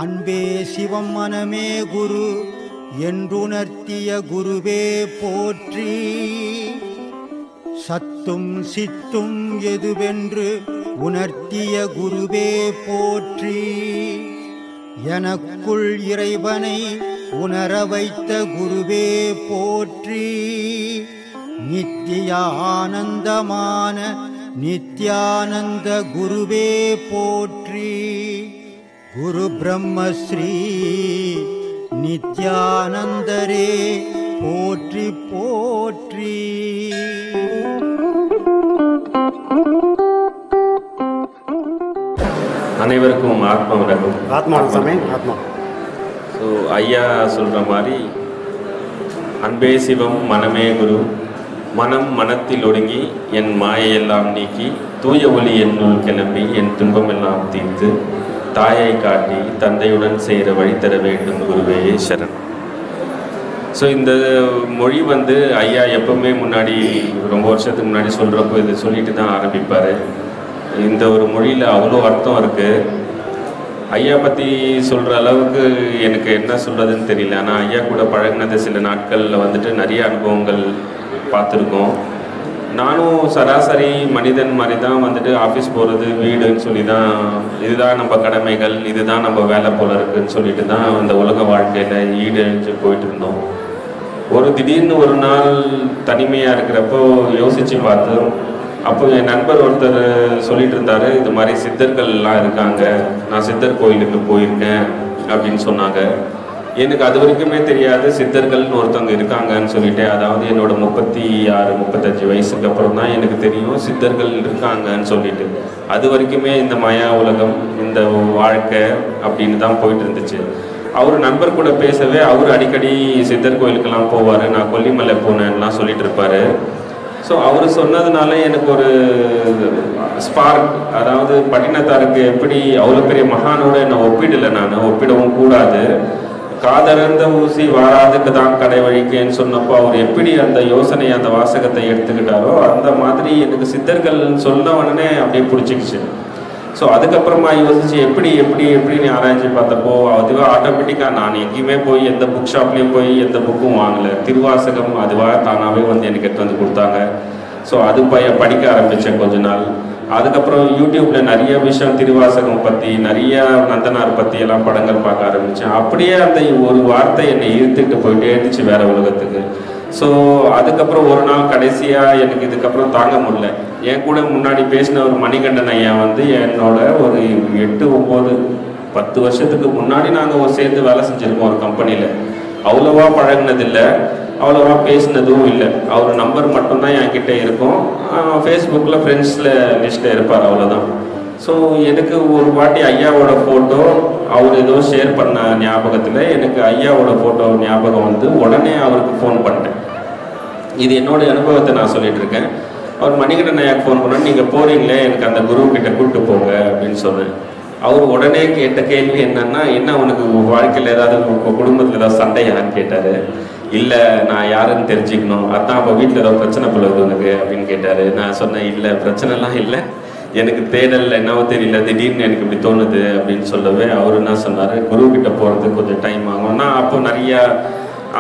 அன்பே சிவம் மனமே குரு என்றுணர்த்திய குருவே போற்றி. சத்தும் சித்தும் எதுவென்று உணர்த்திய குருவே போற்றி. எனக்குள் இறைவனை உணர வைத்த குருவே போற்றி. நித்திய ஆனந்தமான நித்யானந்த குருவே போற்றி. குரு பிரம்மஸ்ரீ நித்யானந்தரே போற்றி போற்றி. அனைவருக்கும் ஆத்மா வணக்கம். ஆத்மா ஆத்மா. ஸோ ஐயா சொல்கிற மாதிரி அன்பே சிவம் மனமே குரு, மனம் மனத்தில் ஒடுங்கி என் மாயையெல்லாம் நீக்கி தூய ஒளி என்னுள் கிளம்பி என் துன்பமெல்லாம் தீர்த்து தாயை காட்டி தந்தையுடன் சேர வழி தர வேண்டும் குருவே சரண். ஸோ இந்த மொழி ஐயா எப்பவுமே முன்னாடி ரொம்ப வருஷத்துக்கு முன்னாடி சொல்கிறப்போ இதை சொல்லிட்டு தான் ஆரம்பிப்பார். இந்த ஒரு மொழியில் அவ்வளோ அர்த்தம் இருக்குது. ஐயா பற்றி சொல்கிற அளவுக்கு எனக்கு என்ன சொல்கிறதுன்னு தெரியல. ஆனால் ஐயா கூட பழகினது சில நாட்களில் நிறைய அனுபவங்கள் பார்த்துருக்கோம். நானும் சராசரி மனிதன் மாதிரி தான் ஆஃபீஸ் போகிறது வீடுன்னு சொல்லி தான், இதுதான் நம்ம கடமைகள், இதுதான் நம்ம வேலை போல இருக்குதுன்னு சொல்லிட்டு தான் அந்த உலக வாழ்க்கையில் ஈடுச்சு போயிட்டு இருந்தோம். திடீர்னு ஒரு நாள் தனிமையாக இருக்கிறப்போ யோசித்து பார்த்தோம். அப்போ என் நண்பர் ஒருத்தர் சொல்லிட்டு இருந்தார், இது மாதிரி சித்தர்கள்லாம் இருக்காங்க, நான் சித்தர் கோயிலுக்கு போயிருக்கேன் அப்படின்னு சொன்னாங்க. எனக்கு அது வரைக்குமே தெரியாது சித்தர்கள்னு ஒருத்தவங்க இருக்காங்கன்னு சொல்லிட்டு. அதாவது என்னோட 36-35 வயசுக்கு அப்புறம் தான் எனக்கு தெரியும் சித்தர்கள் இருக்காங்கன்னு சொல்லிட்டு. அது வரைக்குமே இந்த மாயா உலகம், இந்த வாழ்க்கை அப்படின்னு தான் போயிட்டு இருந்துச்சு. அவர் நண்பர் கூட பேசவே அவர் அடிக்கடி சித்தர் கோயிலுக்கெல்லாம் போவார், நான் கொல்லிமலை போனேன்லாம் சொல்லிட்டு இருப்பார். ஸோ அவர் சொன்னதுனால எனக்கு ஒரு ஸ்பார்க், அதாவது பட்டினத்தாருக்கு எப்படி அவ்வளோ பெரிய மகானோட என்னை ஒப்பிடலை, நான் ஒப்பிடவும் கூடாது. காதறந்த ஊசி வாராதுக்கு தான் கடை வழிக்கேன்னு சொன்னப்போ அவர் எப்படி அந்த யோசனை அந்த வாசகத்தை எடுத்துக்கிட்டாரோ அந்த மாதிரி எனக்கு சித்தர்கள் சொன்ன உடனே அப்படியே பிடிச்சிக்கிச்சு. ஸோ அதுக்கப்புறமா யோசிச்சு எப்படின்னு ஆராய்ச்சி பார்த்தப்போ அதுவே ஆட்டோமேட்டிக்காக நான் எங்கேயுமே போய் எந்த புக் ஷாப்லேயும் போய் எந்த புக்கும் வாங்கலை. திருவாசகம் அதுவாக தானாகவே எனக்கு எடுத்து கொடுத்தாங்க. ஸோ அது படிக்க ஆரம்பித்தேன் கொஞ்ச நாள். அதுக்கப்புறம் யூடியூப்பில் நிறைய விஷயம் திருவாசகம் பற்றி, நிறைய நந்தனார் பற்றி எல்லாம் படங்கள் பார்க்க ஆரம்பித்தேன். அப்படியே அந்த ஒரு வார்த்தை என்னை இழுத்துட்டு போயிட்டே இருந்துச்சு வேறு உலகத்துக்கு. ஸோ அதுக்கப்புறம் ஒரு நாள் கடைசியாக எனக்கு இதுக்கப்புறம் தாங்க முடியல. என் கூட முன்னாடி பேசின ஒரு மணிகண்டன் ஐயா என்னோட ஒரு 8-9-10 வருஷத்துக்கு முன்னாடி நாங்கள் சேர்ந்து வேலை செஞ்சுருக்கோம் ஒரு கம்பெனியில். அவ்வளோவா பழகினதில்லை, அவ்வளோவா பேசினதும் இல்லை. அவர் நம்பர் மட்டும்தான் என்கிட்ட இருக்கும். ஃபேஸ்புக்கில் ஃப்ரெண்ட்ஸில் லிஸ்ட்டில் இருப்பார், அவ்வளோதான். ஸோ எனக்கு ஒரு வாட்டி ஐயாவோட ஃபோட்டோ அவர் ஏதோ ஷேர் பண்ண ஞாபகத்தில் எனக்கு ஐயாவோட ஃபோட்டோ ஞாபகம் உடனே அவருக்கு ஃபோன் பண்ணிட்டேன். இது என்னோடய அனுபவத்தை நான் சொல்லிகிட்டு இருக்கேன். அவர் மணிகண்டன் ஐயாவுக்கு ஃபோன் பண்ணால், நீங்கள் போகிறீங்களே எனக்கு அந்த குரு கிட்ட கூப்பிட்டு போங்க அப்படின்னு சொன்னேன். அவர் உடனே கேட்ட கேள்வி என்னன்னா, என்ன உனக்கு வாழ்க்கையில் ஏதாவது குடும்பத்தில் ஏதாவது சண்டையான்னு கேட்டார். இல்லை, நான் யாருன்னு தெரிஞ்சுக்கணும், அதான் அப்போ வீட்டில் ஏதாவது பிரச்சனை போலுது உனக்கு அப்படின்னு கேட்டார். நான் சொன்னேன், இல்லை பிரச்சனைலாம் இல்லை, எனக்கு தேடல் என்னவோ தெரியல, திடீர்னு எனக்கு இப்படி தோணுது அப்படின்னு சொல்லவே அவர் என்ன சொன்னார், குருக்கிட்ட போகிறதுக்கு கொஞ்சம் டைம் ஆகும். நான் அப்போ நிறையா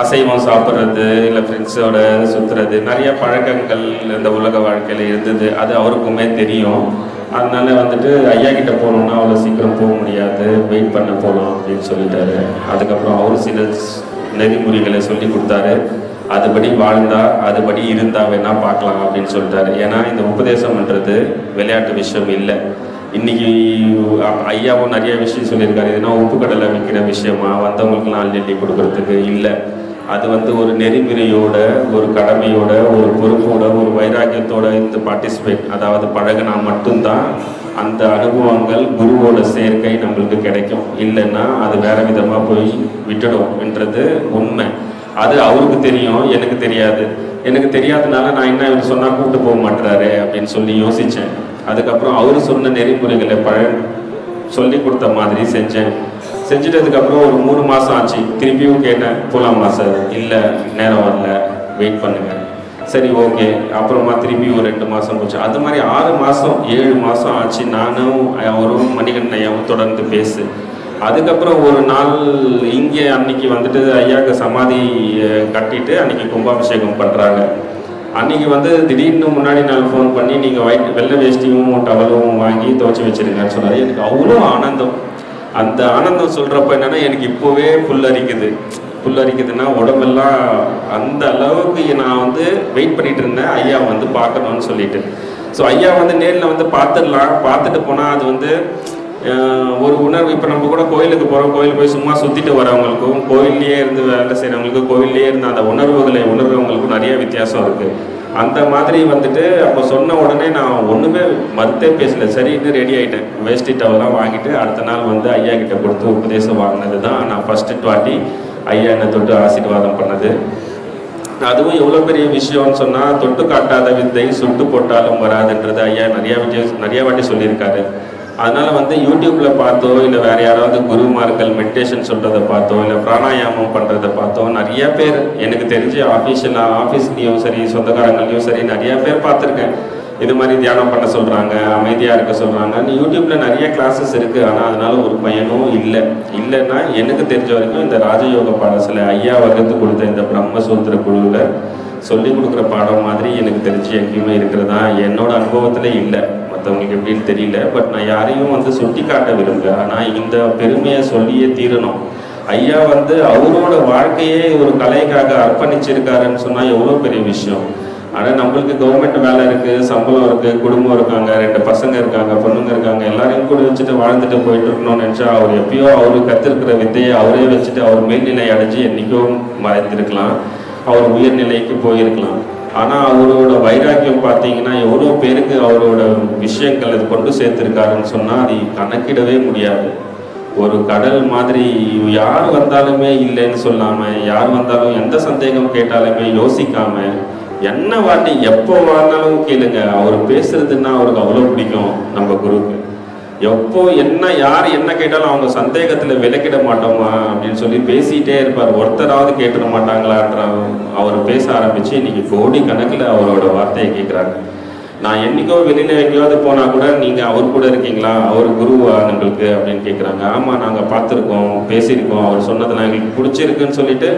அசைவம் சாப்பிட்றது, இல்லை ஃப்ரெண்ட்ஸோட சுற்றுறது, நிறையா பழக்கங்கள் இந்த உலக வாழ்க்கையில் இருந்தது. அது அவருக்குமே தெரியும். அதனால ஐயா கிட்ட போகணுன்னா அவ்வளோ சீக்கிரம் போக முடியாது, வெயிட் பண்ண போகலாம் அப்படின்னு சொல்லிட்டாரு. அதுக்கப்புறம் அவர் சில நெறிமுறைகளை சொல்லி கொடுத்தாரு. அதுபடி வாழ்ந்தா, அதுபடி இருந்தா வேணா பார்க்கலாம் அப்படின்னு சொல்லிட்டாரு. ஏன்னா இந்த உபதேசம்ன்றது விளையாட்டு விஷயம் இல்லை. இன்னைக்கு ஐயாவும் நிறைய விஷயம் சொல்லியிருக்காரு. இதுனா உப்பு கடலை விற்கிற விஷயமா, வந்தவங்களுக்குலாம் அள்ளி கொடுக்கறதுக்கு இல்லை. அது ஒரு நெறிமுறையோட, ஒரு கடமையோட, ஒரு பொறுப்போட, ஒரு வைராக்கியத்தோட இந்த பார்ட்டிசிபேட், அதாவது பழகினா மட்டும்தான் அந்த அனுபவங்கள் குருவோட சேர்க்கை நம்மளுக்கு கிடைக்கும். இல்லைன்னா அது வேற விதமாக போய் விட்டுடும்ன்றது உண்மை. அது அவருக்கு தெரியும், எனக்கு தெரியாது. எனக்கு தெரியாதனால நான் என்ன இவர் சொன்னால் கூப்பிட்டு போக மாட்டுறாரு அப்படின்னு சொல்லி யோசித்தேன். அதுக்கப்புறம் அவர் சொன்ன நெறிமுறைகளை சொல்லி கொடுத்த மாதிரி செஞ்சேன். செஞ்சிட்டதுக்கப்புறம் ஒரு 3 மாதம் ஆச்சு. திருப்பியும் கேட்டேன், போகலாமா சார்? இல்லை, நேரம் வரல, வெயிட் பண்ணுங்க. சரி, ஓகே. அப்புறமா திருப்பி ஒரு 2 மாதம் போச்சு. அது மாதிரி 6 மாதம் 7 மாதம் ஆச்சு. நானும் அவரும் மணிகண்டன் ஐயாவும் தொடர்ந்து பேசு. அதுக்கப்புறம் ஒரு நாள் இங்கே அன்னைக்கு வந்துட்டு ஐயாவுக்கு சமாதி கட்டிட்டு அன்னைக்கு கும்பாபிஷேகம் பண்ணுறாங்க. அன்றைக்கி வந்து திடீர்னு முன்னாடி நாள் ஃபோன் பண்ணி நீங்கள் வெள்ளை வேஷ்டியும் டவலும் வாங்கி துவச்சி வச்சுருங்கன்னு சொன்னார். எனக்கு அவ்வளோ ஆனந்தம். அந்த ஆனந்தம் சொல்கிறப்ப என்னென்னா எனக்கு இப்போவே புல்லரிக்குதுன்னா உடம்பெல்லாம் அந்த அளவுக்கு நான் வந்து வெயிட் பண்ணிகிட்டு இருந்தேன் ஐயா வந்து பார்க்கணுன்னு சொல்லிட்டு. ஸோ ஐயா வந்து நேரில் வந்து பார்த்துட்டு போனால் அது வந்து ஒரு உணர்வு. இப்போ நம்ம கூட கோயிலுக்கு போகிறோம், கோயில் போய் சும்மா சுற்றிட்டு வரவங்களுக்கும் கோயில்லையே இருந்து வேலை செய்கிறவங்களுக்கும் கோயில்லையே இருந்து அந்த உணர்வுகளை உணர்றவங்களுக்கும் நிறைய வித்தியாசம் இருக்குது. அந்த மாதிரி வந்துட்டு அப்போ சொன்ன உடனே நான் ஒன்றுமே மறுத்தே பேசலை, சரின்னு ரெடி ஆகிட்டேன். வேஷ்டி டவெல்லாம் வாங்கிட்டு அடுத்த நாள் வந்து ஐயா கிட்ட கொடுத்து உபதேசம் வாங்கினது தான் நான் ஃபஸ்ட்டு வாட்டி ஐயா என்னை தொட்டு ஆசீர்வாதம் பண்ணது. அதுவும் எவ்வளோ பெரிய விஷயம்னு சொன்னால், தொட்டு காட்டாத வித்தை சுட்டு போட்டாலும் வராதுன்றது ஐயா நிறையா வாட்டி சொல்லியிருக்காரு. அதனால் வந்து யூடியூப்பில் பார்த்தோ இல்லை வேறு யாராவது குருமார்கள் மெடிடேஷன் சொல்கிறத பார்த்தோ இல்லை பிராணாயாமம் பண்ணுறதை பார்த்தோ நிறையா பேர் எனக்கு தெரிஞ்சு ஆஃபீஸ்லேயும் சரி சொந்தக்காரங்களையும் சரி நிறையா பேர் பார்த்துருக்கேன். இது மாதிரி தியானம் பண்ண சொல்கிறாங்க, அமைதியாக இருக்க சொல்கிறாங்க. யூடியூப்பில் நிறைய கிளாஸஸ் இருக்குது. ஆனால் அதனால் ஒரு பயனும் இல்லைன்னா எனக்கு தெரிஞ்ச வரைக்கும் இந்த ராஜயோக பாடசில் ஐயா வகுத்து கொடுத்த இந்த பிரம்மசூத்திர குழுவில் சொல்லிக் கொடுக்குற பாடம் மாதிரி எனக்கு தெரிஞ்சு எங்கேயுமே இருக்கிறதா என்னோட அனுபவத்தில் இல்லை. மற்றவங்களுக்கு எப்படின்னு தெரியல. பட் நான் யாரையும் வந்து சுட்டி காட்ட விரும்பல. ஆனால் இந்த பெருமையை சொல்லியே தீரணும். ஐயா வந்து அவரோட வாழ்க்கையே ஒரு கலைக்காக அர்ப்பணிச்சிருக்காருன்னு சொன்னால் எவ்வளோ பெரிய விஷயம். ஆனால் நம்மளுக்கு கவர்மெண்ட் வேலை இருக்குது, சம்பளம் இருக்குது, குடும்பம் இருக்காங்க, 2 பசங்க இருக்காங்க, பொண்ணுங்க இருக்காங்க, எல்லாரையும் கூட வச்சுட்டு வாழ்ந்துட்டு போயிட்டு இருக்கணும்னு நினச்சா அவர் எப்பயோ அவரு கற்றுருக்கிற வித்தையை அவரே வச்சுட்டு அவர் மேல்நிலை அடைஞ்சு என்றைக்கும் மறைந்திருக்கலாம், அவர் உயர்நிலைக்கு போயிருக்கலாம். ஆனால் அவரோட வைராக்கியம் பார்த்தீங்கன்னா எவ்வளோ பேருக்கு அவரோட விஷயங்கள் அது கொண்டு சேர்த்துருக்காருன்னு சொன்னால் அது கணக்கிடவே முடியாது. ஒரு கடல் மாதிரி யார் வந்தாலுமே இல்லைன்னு சொல்லாமல், யார் வந்தாலும் எந்த சந்தேகம் கேட்டாலுமே யோசிக்காமல் என்ன வாட்டி எப்போ வாழ்ந்தாலும் கேளுங்க. அவர் பேசுறதுன்னா அவருக்கு அவ்வளோ பிடிக்கும். நம்ம குருக்கு எப்போ யார் என்ன கேட்டாலும் அவங்க சந்தேகத்தில் விலக்கிட மாட்டோமா அப்படின்னு சொல்லி பேசிகிட்டே இருப்பார். ஒருத்தராவது கேட்டுட மாட்டாங்களான்ற அவர் பேச ஆரம்பித்து இன்றைக்கி கோடி கணக்கில் அவரோட வார்த்தையை கேட்குறாங்க. நான் என்றைக்கோ வெளியில் எங்கேயாவது போனால் கூட நீங்கள் அவர் கூட இருக்கீங்களா, அவர் குருவா எங்களுக்கு அப்படின்னு கேட்குறாங்க. ஆமாம், நாங்கள் பார்த்துருக்கோம், பேசியிருக்கோம், அவர் சொன்னதெல்லாம் எங்களுக்கு பிடிச்சிருக்குன்னு சொல்லிட்டு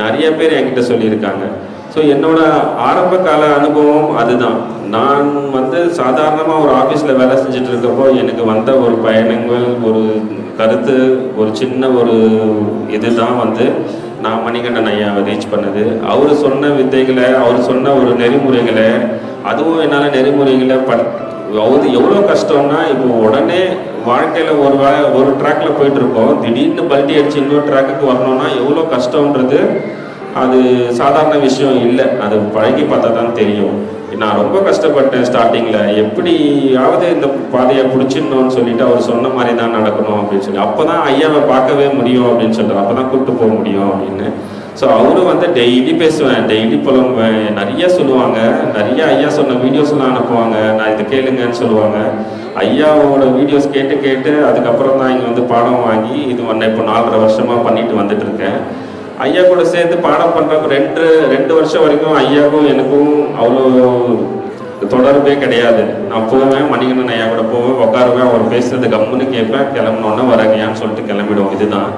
நிறைய பேர் என்கிட்ட சொல்லியிருக்காங்க. ஸோ என்னோட ஆரம்ப கால அனுபவம் அதுதான். நான் வந்து சாதாரணமாக ஒரு ஆஃபீஸில் வேலை செஞ்சுட்டு இருக்கப்போ எனக்கு வந்த ஒரு பயணங்கள், ஒரு கருத்து, ஒரு சின்ன ஒரு இதுதான் வந்து நான் மணிகண்டன் ஐயாவை ரீச் பண்ணது. அவர் சொன்ன வித்தைகளை, அவர் சொன்ன ஒரு நெறிமுறைகளை, அதுவும் என்னால் நெறிமுறைகளை அது எவ்வளோ கஷ்டம்னா, இப்போ உடனே வாழ்க்கையில் ஒரு ட்ராக்கில் போயிட்டுருக்கோம், திடீர்னு பல்ட்டி அடித்து இன்னொரு ட்ராக்குக்கு வரணும்னா எவ்வளோ கஷ்டன்றது அது சாதாரண விஷயம் இல்லை. அது பழகி பார்த்தா தான் தெரியும். நான் ரொம்ப கஷ்டப்பட்டேன் ஸ்டார்டிங்கில். எப்படியாவது இந்த பாதையை பிடிச்சிடணும்னு சொல்லிட்டு அவர் சொன்ன மாதிரி தான் நடக்கணும் அப்படின்னு சொல்லி, அப்போ தான் ஐயாவை பார்க்கவே முடியும் அப்படின்னு சொல்கிறார், அப்போ தான் கூப்பிட்டு போக முடியும் அப்படின்னு. ஸோ அவரும் வந்து டெய்லி பேசுவேன், டெய்லி புலம்புவேன், நிறைய சொல்லுவாங்க, நிறைய ஐயா சொன்ன வீடியோஸ்லாம் அனுப்புவாங்க, நான் இது கேளுங்கன்னு சொல்லுவாங்க. ஐயாவோட வீடியோஸ் கேட்டு அதுக்கப்புறம் தான் இங்கே வந்து பாடம் வாங்கி இது இப்போ 4.5 வருஷமாக பண்ணிட்டு வந்துட்டு இருக்கேன். ஐயா கூட சேர்ந்து பாடம் பண்ணுறப்ப 2 வருஷம் வரைக்கும் ஐயாவுக்கும் எனக்கும் அவ்வளோ தொடர்பே கிடையாது. நான் போவேன், மணிகண்டன் ஐயா கூட போவேன், உட்காருவேன், அவர் பேசுறது கம்முன்னு கேட்பேன், கிளம்புனோன்னே வரங்கயான்னு சொல்லிட்டு கிளம்பிடுவோம். இதுதான்.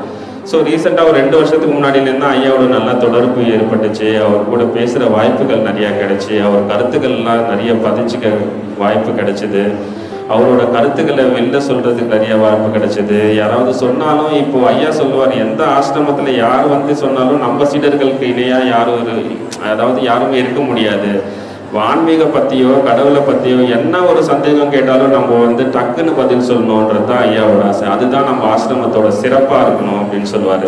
ஸோ ரீசெண்டாக ஒரு 2 வருஷத்துக்கு முன்னாடியிலேருந்து ஐயாவோட நல்ல தொடர்பு ஏற்பட்டுச்சு. அவர் கூட பேசுகிற வாய்ப்புகள் நிறையா கிடைச்சி, அவர் கருத்துக்கள்லாம் நிறைய பதிச்சுக்க வாய்ப்பு கிடைச்சிது. அவரோட கருத்துக்களை வெளில சொல்கிறதுக்கு நிறைய வாய்ப்பு கிடைச்சிது. யாராவது சொன்னாலும் இப்போது ஐயா சொல்லுவார், எந்த ஆசிரமத்தில் யார் வந்து சொன்னாலும் நம்ம சீடர்களுக்கு இணையாக யாருமே இருக்க முடியாது. ஆன்மீக பற்றியோ கடவுளை பற்றியோ என்ன ஒரு சந்தேகம் கேட்டாலும் நம்ம வந்து டக்குன்னு பதில் சொல்லணுன்றது தான் ஐயாவோட ஆசை. அதுதான் நம்ம ஆசிரமத்தோட சிறப்பாக இருக்கணும் அப்படின்னு சொல்லுவார்.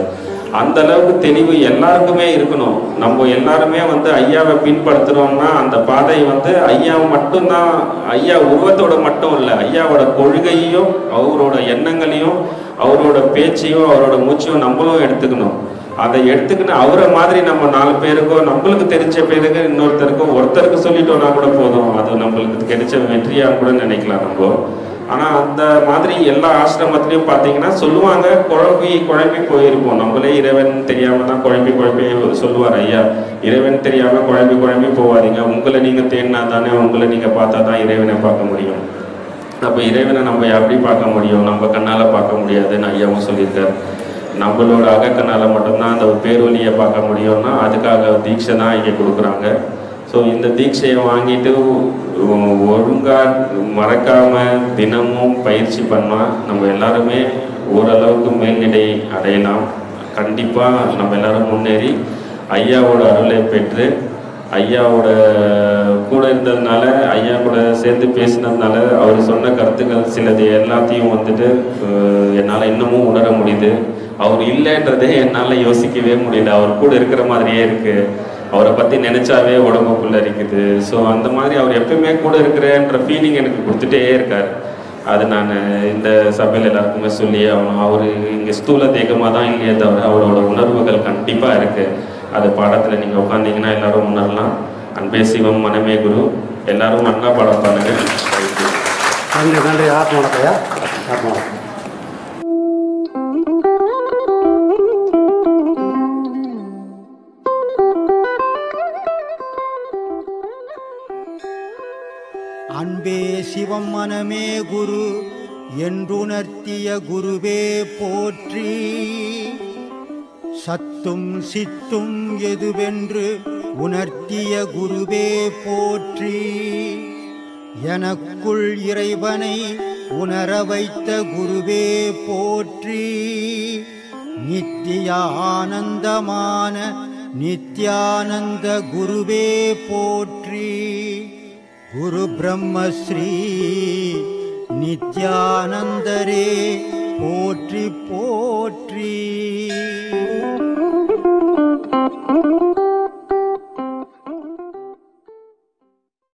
அந்த அளவுக்கு தெளிவு எல்லாருக்குமே இருக்கணும். நம்ம எல்லாருமே வந்து ஐயாவை பின்பற்றுறோம்னா அந்த பாதை வந்து ஐயா மட்டும்தான், ஐயா உருவத்தோட மட்டும் இல்லை, ஐயாவோட கொள்கையையும் அவரோட எண்ணங்களையும் அவரோட பேச்சையும் அவரோட மூச்சையும் நம்மளும் எடுத்துக்கணும். அதை எடுத்துக்கின்னு அவரை மாதிரி நம்ம 4 பேருக்கோ நம்மளுக்கு தெரிஞ்ச பேருக்கு ஒருத்தருக்கு சொல்லிட்டோம்னா கூட போதும், அது நம்மளுக்கு கிடைச்ச வெற்றியாக கூட நினைக்கலாம் நம்ம. ஆனால் அந்த மாதிரி எல்லா ஆசிரமத்துலேயும் பார்த்தீங்கன்னா சொல்லுவாங்க, குழம்பி போயிருப்போம். நம்மளே இறைவன் தெரியாமல் தான் குழம்பி சொல்லுவார் ஐயா. இறைவன் தெரியாமல் குழம்பி போவாதீங்க, உங்களை நீங்கள் தேடினா தானே, உங்களை நீங்கள் பார்த்தா தான் இறைவனை பார்க்க முடியும். அப்போ இறைவனை நம்ம எப்படி பார்க்க முடியும்? நம்ம கண்ணால் பார்க்க முடியாதுன்னு ஐயாவும் சொல்லியிருக்காரு. நம்மளோட அகக்கண்ணால் மட்டும்தான் அந்த பேரொலியை பார்க்க முடியும்னா அதுக்காக தீட்சை தான் இங்கே கொடுக்குறாங்க. ஸோ இந்த தீட்சையை வாங்கிட்டு ஒழுங்காக மறக்காமல் தினமும் பயிற்சி பண்ணால் நம்ம எல்லாருமே ஓரளவுக்கு மேல்நிலை அடையலாம். கண்டிப்பாக நம்ம எல்லாரும் முன்னேறி ஐயாவோட அருளை பெற்று ஐயாவோட கூட இருந்ததுனால, ஐயா கூட சேர்ந்து பேசினதுனால அவர் சொன்ன கருத்துக்கள் சிலது எல்லாத்தையும் வந்துட்டு என்னால் இன்னமும் உணர முடியுது. அவர் இல்லைன்றதே என்னால் யோசிக்கவே முடியல. அவர் கூட இருக்கிற மாதிரியே இருக்குது. அவரை பற்றி நினச்சாவே உடம்புக்குள்ளே இருக்குது. ஸோ அந்த மாதிரி அவர் எப்பவுமே கூட இருக்கிறேன்ற ஃபீலிங் எனக்கு கொடுத்துட்டே இருக்கார். அது நான் இந்த சபையில் எல்லாருக்குமே சொல்லியே ஆகணும். அவர் இங்கே ஸ்தூல தேகமாக தான் இல்லையே தவிர அவரோட உணர்வுகள் கண்டிப்பாக இருக்குது. அது பாடத்தில் நீங்கள் உட்காந்திங்கன்னா எல்லோரும் உணரலாம். அன்பே சிவம் மனமே குரு. எல்லாரும் அண்ணா பாடம் பாருங்க. நன்றி நன்றி. ஆத்மாவத்தையா ஆத்மாவத்தை. அன்பே சிவம் மனமே குரு என்றுணர்த்திய குருவே போற்றி. சத்தும் சித்தும் எதுவென்று உணர்த்திய குருவே போற்றி. எனக்குள் இறைவனை உணர வைத்த குருவே போற்றி. நித்திய ஆனந்தமான நித்யானந்த குருவே போற்றி. குரு பிரம்மஸ்ரீ நித்யானந்தரே போற்றி போற்றி.